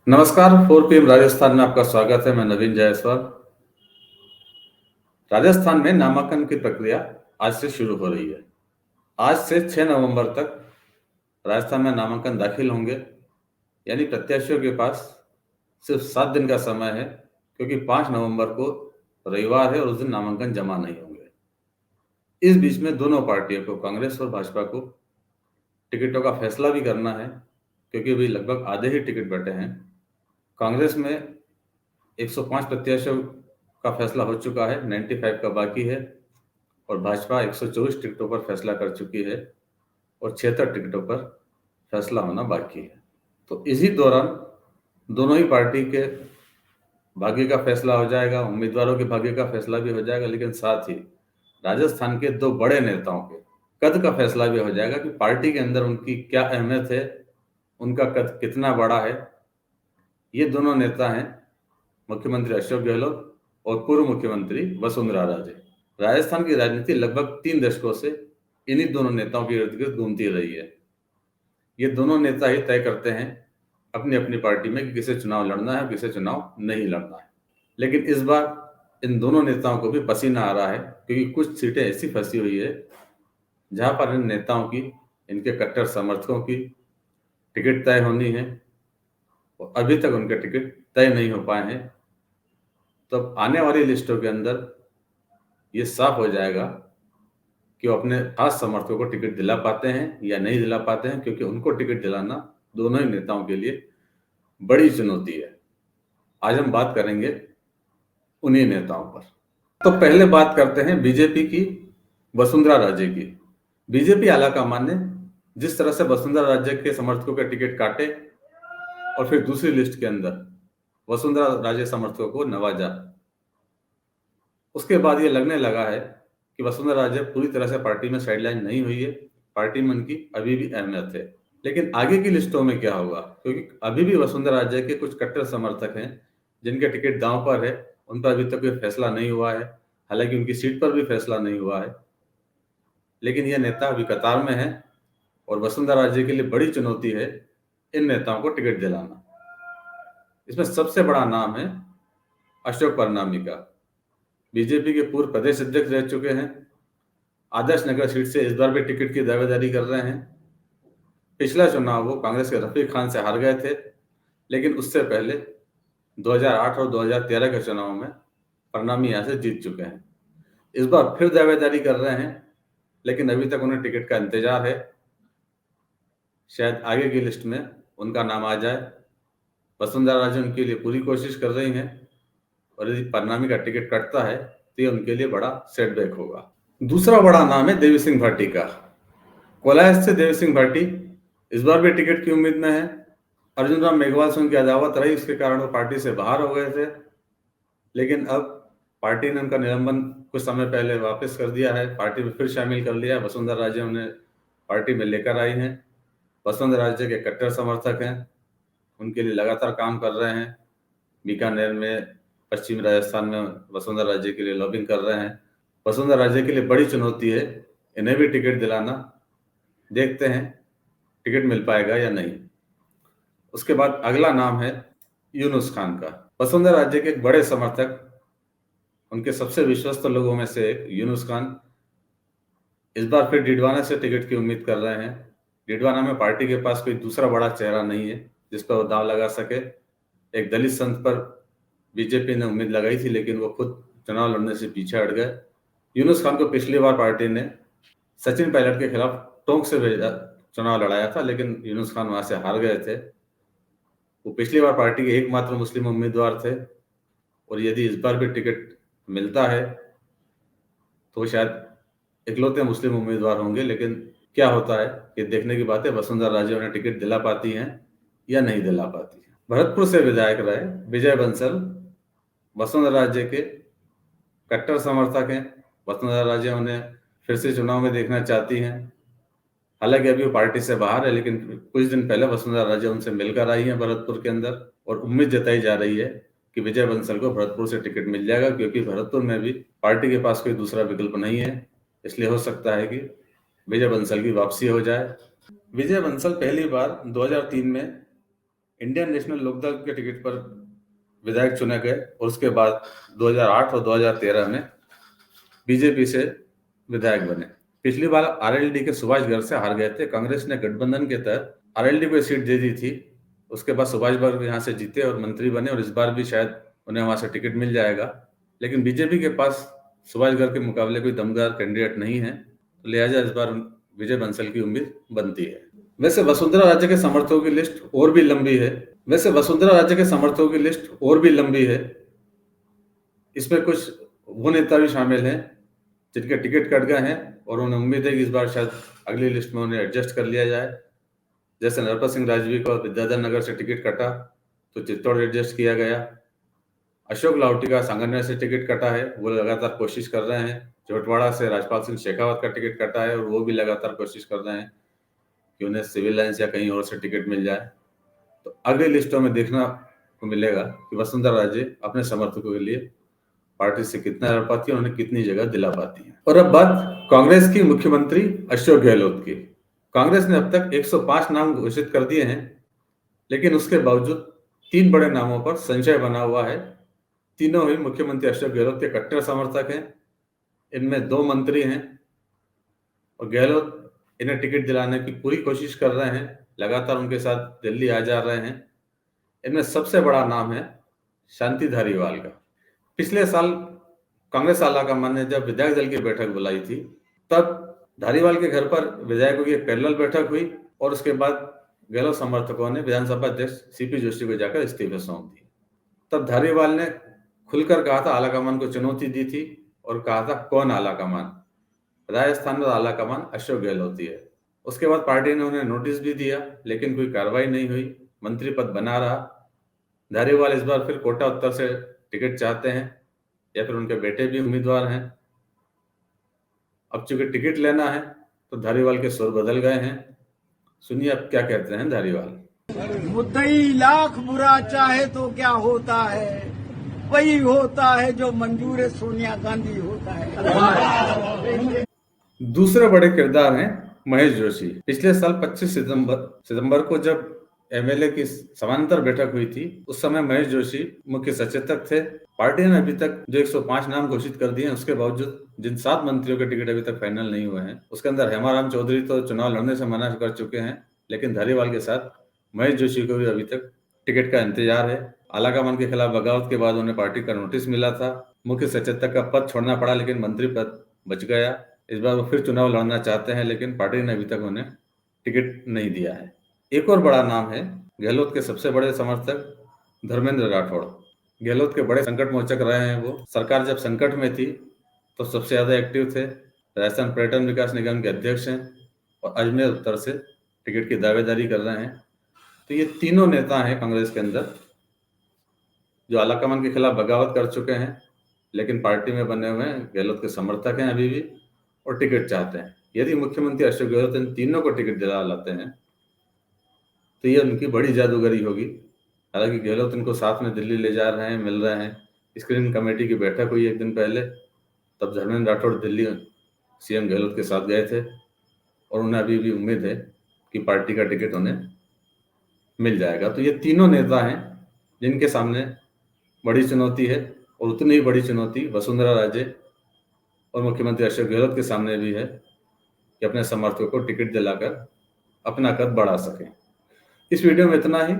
नमस्कार, 4 PM राजस्थान में आपका स्वागत है। मैं नवीन जायसवाल। राजस्थान में नामांकन की प्रक्रिया आज से शुरू हो रही है। आज से 6 नवंबर तक राजस्थान में नामांकन दाखिल होंगे, यानी प्रत्याशियों के पास सिर्फ 7 दिन का समय है, क्योंकि 5 नवंबर को रविवार है और उस दिन नामांकन जमा नहीं होंगे। इस बीच में दोनों पार्टियों को, कांग्रेस और भाजपा को, टिकटों का फैसला भी करना है, क्योंकि अभी लगभग आधे ही टिकट बटे हैं। कांग्रेस में 105 प्रत्याशियों का फैसला हो चुका है, 95 का बाकी है, और भाजपा 124 टिकटों पर फैसला कर चुकी है और 76 टिकटों पर फैसला होना बाकी है। तो इसी दौरान दोनों ही पार्टी के भाग्य का फैसला हो जाएगा, उम्मीदवारों के भाग्य का फैसला भी हो जाएगा, लेकिन साथ ही राजस्थान के दो बड़े नेताओं के कद का फैसला भी हो जाएगा कि पार्टी के अंदर उनकी क्या अहमियत है, उनका कद कितना बड़ा है। ये दोनों नेता हैं मुख्यमंत्री अशोक गहलोत और पूर्व मुख्यमंत्री वसुंधरा राजे। राजस्थान की राजनीति लगभग 3 दशकों से इन्हीं दोनों नेताओं के इर्द गिर्द घूमती रही है। ये दोनों नेता ही तय करते हैं अपनी अपनी पार्टी में कि किसे चुनाव लड़ना है, किसे चुनाव नहीं लड़ना है। लेकिन इस बार इन दोनों नेताओं को भी पसीना आ रहा है, क्योंकि कुछ सीटें ऐसी फंसी हुई है जहां पर इन नेताओं की, इनके कट्टर समर्थकों की टिकट तय होनी है और अभी तक उनके टिकट तय नहीं हो पाए हैं। तो अब आने वाली लिस्टों के अंदर ये साफ हो जाएगा कि वो अपने खास समर्थकों को टिकट दिला पाते हैं या नहीं दिला पाते हैं, क्योंकि उनको टिकट दिलाना दोनों ही नेताओं के लिए बड़ी चुनौती है। आज हम बात करेंगे उन्हीं नेताओं पर। तो पहले बात करते हैं बीजेपी की, वसुंधरा राजे की। बीजेपी आलाकमान ने जिस तरह से वसुंधरा राजे के समर्थकों के टिकट काटे और फिर दूसरी लिस्ट के अंदर वसुंधरा राजे समर्थकों को नवाजा, उसके बाद ये लगने लगा है कि वसुंधरा राजे पूरी तरह से पार्टी में साइडलाइन नहीं हुई है, पार्टी में उनकी अभी भी अहमियत है। लेकिन आगे की लिस्टों में क्या होगा, क्योंकि अभी भी वसुंधरा राजे के कुछ कट्टर समर्थक हैं जिनके टिकट दांव पर है, उन पर अभी तक कोई फैसला नहीं हुआ है। हालांकि उनकी सीट पर भी फैसला नहीं हुआ है, लेकिन यह नेता अभी कतार में है और वसुंधरा राजे के लिए बड़ी चुनौती है इन नेताओं को टिकट दिलाना। इसमें सबसे बड़ा नाम है अशोक परनामी का। बीजेपी के पूर्व प्रदेश अध्यक्ष रह चुके हैं, आदर्श नगर सीट से इस बार भी टिकट की दावेदारी कर रहे हैं। पिछला चुनाव वो कांग्रेस के रफीक खान से हार गए थे, लेकिन उससे पहले 2008 और 2013 के चुनाव में परनामी यहां से जीत चुके हैं। इस बार फिर दावेदारी कर रहे हैं, लेकिन अभी तक उन्हें टिकट का इंतजार है। शायद आगे की लिस्ट में उनका नाम आ जाए। वसुंधरा राजे उनके लिए पूरी कोशिश कर रही हैं और यदि परनामी का टिकट कटता है तो ये उनके लिए बड़ा सेटबैक होगा। दूसरा बड़ा नाम है देवी सिंह भाटी का। कोलायत से देवी सिंह भाटी इस बार भी टिकट की उम्मीद में है। अर्जुन राम मेघवाल से उनकी अदावत रही, उसके कारण वो पार्टी से बाहर हो गए थे, लेकिन अब पार्टी ने उनका निलंबन कुछ समय पहले वापस कर दिया है, पार्टी में फिर शामिल कर लिया। वसुंधरा राजे उन्हें पार्टी में लेकर आई हैं। वसुंधरा राजे के कट्टर समर्थक हैं, उनके लिए लगातार काम कर रहे हैं। बीकानेर में, पश्चिमी राजस्थान में वसुंधरा राजे के लिए लॉबिंग कर रहे हैं। वसुंधरा राजे के लिए बड़ी चुनौती है इन्हें भी टिकट दिलाना। देखते हैं टिकट मिल पाएगा या नहीं। उसके बाद अगला नाम है यूनुस खान का। वसुंधरा राजे के एक बड़े समर्थक, उनके सबसे विश्वस्त लोगों में से एक यूनुस खान इस बार फिर डिडवाना से टिकट की उम्मीद कर रहे हैं। डिडवाना में पार्टी के पास कोई दूसरा बड़ा चेहरा नहीं है जिस पर वो दांव लगा सके। एक दलित संत पर बीजेपी ने उम्मीद लगाई थी, लेकिन वो खुद चुनाव लड़ने से पीछे हट गए। यूनुस खान को पिछली बार पार्टी ने सचिन पायलट के खिलाफ टोंक से भेजा, चुनाव लड़ाया था, लेकिन यूनुस खान वहां से हार गए थे। वो पिछली बार पार्टी के एकमात्र मुस्लिम उम्मीदवार थे और यदि इस बार भी टिकट मिलता है तो शायद इकलौते मुस्लिम उम्मीदवार होंगे। लेकिन क्या होता है ये देखने की बात है, वसुंधरा राजे उन्हें टिकट दिला पाती हैं या नहीं दिला पाती है। भरतपुर से विधायक रहे विजय बंसल वसुंधरा राजे के कट्टर समर्थक हैं। वसुंधरा राजे उन्हें फिर से चुनाव में देखना चाहती हैं। हालांकि अभी वो पार्टी से बाहर है, लेकिन कुछ दिन पहले वसुंधरा राजे उनसे मिलकर आई हैं भरतपुर के अंदर, और उम्मीद जताई जा रही है कि विजय बंसल को भरतपुर से टिकट मिल जाएगा, क्योंकि भरतपुर में भी पार्टी के पास कोई दूसरा विकल्प नहीं है। इसलिए हो सकता है कि विजय बंसल की वापसी हो जाए। विजय बंसल पहली बार 2003 में इंडियन नेशनल लोकदल के टिकट पर विधायक चुने गए और उसके बाद 2008 और 2013 में बीजेपी से विधायक बने। पिछली बार आरएलडी के सुभाष गर्ग से हार गए थे। कांग्रेस ने गठबंधन के तहत आरएलडी को सीट दे दी थी। उसके बाद सुभाष गर्ग यहाँ से जीते और मंत्री बने और इस बार भी शायद उन्हें वहां से टिकट मिल जाएगा। लेकिन बीजेपी के पास सुभाष गर्ग के मुकाबले कोई दमदार कैंडिडेट नहीं है, तो लिहाजा इस बार विजय बंसल की उम्मीद बनती है। वैसे वसुंधरा राजे के समर्थकों की लिस्ट और भी लंबी है। इसमें कुछ वो नेता भी शामिल हैं जिनके टिकट कट गए हैं और उन्हें उम्मीद है कि इस बार शायद अगली लिस्ट में उन्हें एडजस्ट कर लिया जाए। जैसे नरपत सिंह राजवी को विद्याधर नगर से टिकट कटा तो चित्तौड़ एडजस्ट किया गया। अशोक लाहोटी का सांगनेर से टिकट कटा है, वो लगातार कोशिश कर रहे हैं। चौटवाड़ा से राजपाल सिंह शेखावत का टिकट कटा है और वो भी लगातार कोशिश कर रहे हैं कि उन्हें सिविल लाइन्स या कहीं और से टिकट मिल जाए। तो अगली लिस्टों में देखना को मिलेगा कि वसुंधरा राजे अपने समर्थकों के लिए पार्टी से कितना लड़ पाती है, उन्हें कितनी जगह दिला पाती है। और अब बात कांग्रेस की मुख्यमंत्री अशोक गहलोत की। कांग्रेस ने अब तक 105 नाम घोषित कर दिए हैं, लेकिन उसके बावजूद 3 बड़े नामों पर संशय बना हुआ है। तीनों ही मुख्यमंत्री अशोक गहलोत के कट्टर समर्थक हैं। इनमें 2 मंत्री हैं और गहलोत इन्हें टिकट दिलाने की पूरी कोशिश कर रहे हैं, लगातार उनके साथ दिल्ली आ जा रहे हैं। इनमें सबसे बड़ा नाम है शांति धारीवाल का। पिछले साल कांग्रेस आलाकमान ने जब विधायक दल की बैठक बुलाई थी, तब धारीवाल के घर पर विधायकों की एक पैरेलल बैठक हुई और उसके बाद गहलोत समर्थकों ने विधानसभा अध्यक्ष सीपी जोशी को जाकर इस्तीफे सौंप दिए। तब धारीवाल ने खुलकर कहा था, आलाकमान को चुनौती दी थी और कहा था कौन आलाकमान, राजस्थान में आलाकमान अशोक गहलोत ही है। उसके बाद पार्टी ने उन्हें नोटिस भी दिया, लेकिन कोई कार्रवाई नहीं हुई, मंत्री पद बना रहा। धारीवाल इस बार फिर कोटा उत्तर से टिकट चाहते हैं या फिर उनके बेटे भी उम्मीदवार हैं। अब चूंकि टिकट लेना है तो धारीवाल के सुर बदल गए हैं। सुनिए अब क्या कहते हैं धारीवाल। मुद्दई लाख बुरा चाहे तो क्या होता है, वही होता है जो मंजूर सोनिया गांधी होता है। दूसरे बड़े किरदार हैं महेश जोशी। पिछले साल 25 सितंबर को जब एमएलए की समानांतर बैठक हुई थी, उस समय महेश जोशी मुख्य सचेतक थे। पार्टी ने अभी तक जो 105 नाम घोषित कर दिए हैं, उसके बावजूद जिन 7 मंत्रियों के टिकट अभी तक फाइनल नहीं हुए हैं, उसके अंदर हेमाराम चौधरी तो चुनाव लड़ने से मना कर चुके हैं, लेकिन धारीवाल के साथ महेश जोशी को भी अभी तक टिकट का इंतजार है। आलाकमान के खिलाफ बगावत के बाद उन्हें पार्टी का नोटिस मिला था, मुख्य सचेतक का पद छोड़ना पड़ा, लेकिन मंत्री पद बच गया। इस बार वो फिर चुनाव लड़ना चाहते हैं, लेकिन पार्टी ने अभी तक उन्हें टिकट नहीं दिया है। एक और बड़ा नाम है गहलोत के सबसे बड़े समर्थक धर्मेंद्र राठौड़। गहलोत के बड़े संकट मोचक रहे हैं वो। सरकार जब संकट में थी तो सबसे ज्यादा एक्टिव थे। राजस्थान पर्यटन विकास निगम के अध्यक्ष हैं और अजमेर उत्तर से टिकट की दावेदारी कर रहे हैं। तो ये तीनों नेता हैं कांग्रेस के अंदर जो आलाकमान के खिलाफ बगावत कर चुके हैं, लेकिन पार्टी में बने हुए हैं, गहलोत के समर्थक हैं अभी भी और टिकट चाहते हैं। यदि मुख्यमंत्री अशोक गहलोत इन तीनों को टिकट दिला लाते हैं तो ये उनकी बड़ी जादूगरी होगी। हालांकि गहलोत इनको साथ में दिल्ली ले जा रहे हैं, मिल रहे हैं। स्क्रीनिंग कमेटी की बैठक हुई एक दिन पहले, तब धर्मेंद्र राठौड़ दिल्ली सीएम गहलोत के साथ गए थे और उन्हें अभी भी उम्मीद है कि पार्टी का टिकट उन्हें मिल जाएगा। तो ये तीनों नेता हैं जिनके सामने बड़ी चुनौती है और उतनी ही बड़ी चुनौती वसुंधरा राजे और मुख्यमंत्री अशोक गहलोत के सामने भी है कि अपने समर्थकों को टिकट दिलाकर अपना कद बढ़ा सकें। इस वीडियो में इतना ही।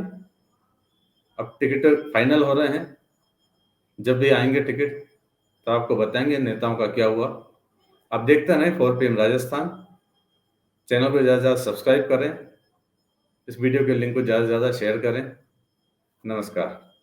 अब टिकट फाइनल हो रहे हैं, जब भी आएंगे टिकट तो आपको बताएंगे नेताओं का क्या हुआ। आप देखते रहें 4 PM राजस्थान। चैनल को ज़्यादा से ज़्यादा सब्सक्राइब करें, इस वीडियो के लिंक को ज़्यादा से ज़्यादा शेयर करें। नमस्कार।